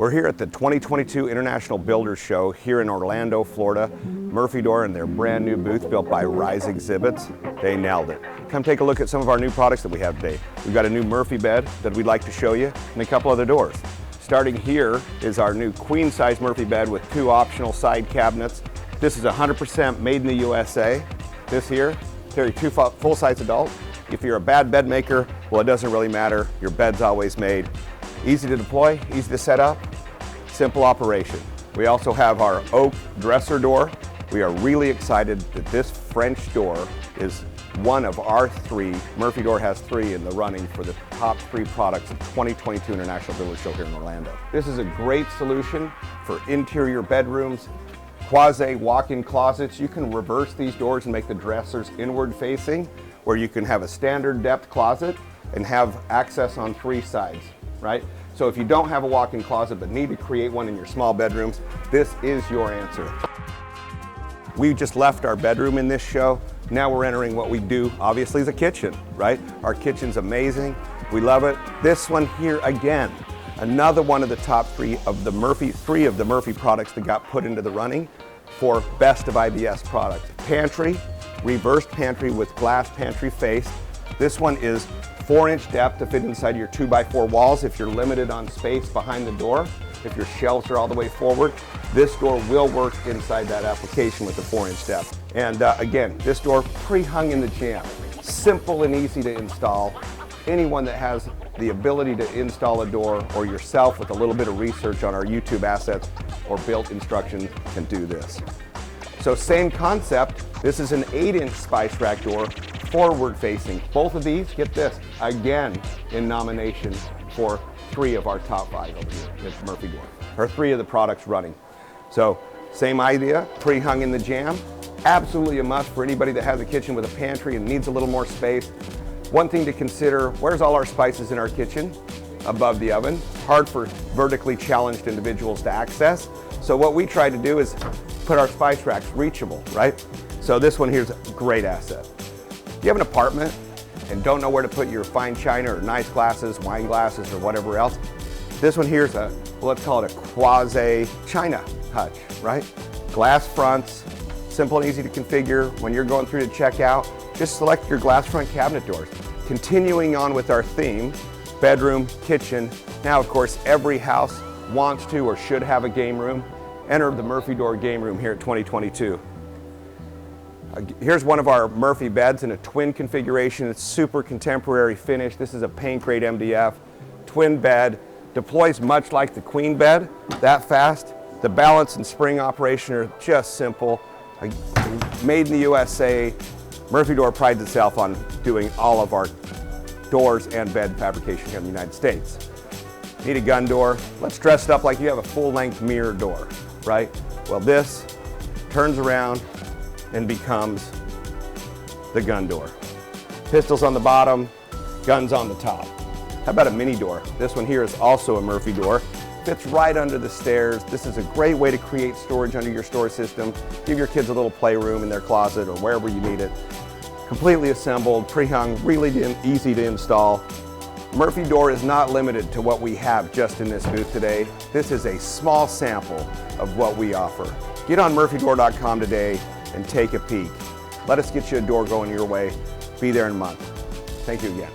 We're here at the 2022 International Builders Show here in Orlando, Florida. Murphy Door and their brand new booth built by Rise Exhibits. They nailed it. Come take a look at some of our new products that we have today. We've got a new Murphy bed that we'd like to show you and a couple other doors. Starting here is our new queen size Murphy bed with 2 optional side cabinets. This is 100% made in the USA. This here, carry 2 full-size adults. If you're a bad bed maker, well, it doesn't really matter. Your bed's always made. Easy to deploy, easy to set up, simple operation. We also have our oak dresser door. We are really excited that this French door is one of our 3. Murphy Door has 3 in the running for the top 3 products of 2022 International Builders Show here in Orlando. This is a great solution for interior bedrooms, quasi walk-in closets. You can reverse these doors and make the dressers inward facing, where you can have a standard depth closet and have access on 3 sides, right? So if you don't have a walk-in closet but need to create one in your small bedrooms, this is your answer. We just left our bedroom in this show. Now we're entering what we do, obviously, is a kitchen, right? Our kitchen's amazing. We love it. This one here, again, another one of the top 3 of the Murphy products that got put into the running for best of IBS products. Pantry, reversed pantry with glass pantry face. This one is 4-inch depth to fit inside your 2x4 walls if you're limited on space behind the door. If your shelves are all the way forward, this door will work inside that application with the 4-inch depth. And again, this door pre-hung in the jamb. Simple and easy to install. Anyone that has the ability to install a door, or yourself with a little bit of research on our YouTube assets or built instructions, can do this. So same concept, this is an 8-inch spice rack door, forward facing. Both of these, get this, again in nomination for 3 of our top 5 over here at Murphy Door, or 3 of the products running. So same idea, pre-hung in the jamb. Absolutely a must for anybody that has a kitchen with a pantry and needs a little more space. One thing to consider, where's all our spices in our kitchen? Above the oven. Hard for vertically challenged individuals to access. So what we try to do is put our spice racks reachable, right? So this one here's a great asset. If you have an apartment and don't know where to put your fine china or nice glasses, wine glasses, or whatever else, this one here's a, well, let's call it a quasi china hutch, right? Glass fronts, simple and easy to configure. When you're going through to checkout, just select your glass front cabinet doors. Continuing on with our theme, bedroom, kitchen. Now, of course, every house wants to or should have a game room. Enter the Murphy Door game room here at 2022. Here's one of our Murphy beds in a twin configuration. It's super contemporary finish. This is a paint grade MDF, twin bed, deploys much like the queen bed, that fast. The balance and spring operation are just simple. Made in the USA. Murphy Door prides itself on doing all of our doors and bed fabrication here in the United States. Need a gun door? Let's dress it up like you have a full-length mirror door, right? Well, this turns around and becomes the gun door. Pistols on the bottom, guns on the top. How about a mini door? This one here is also a Murphy door. Fits right under the stairs. This is a great way to create storage under your store system. Give your kids a little playroom in their closet or wherever you need it. Completely assembled, pre-hung, really easy to install. Murphy Door is not limited to what we have just in this booth today. This is a small sample of what we offer. Get on murphydoor.com today and take a peek. Let us get you a door going your way. Be there in a month. Thank you again.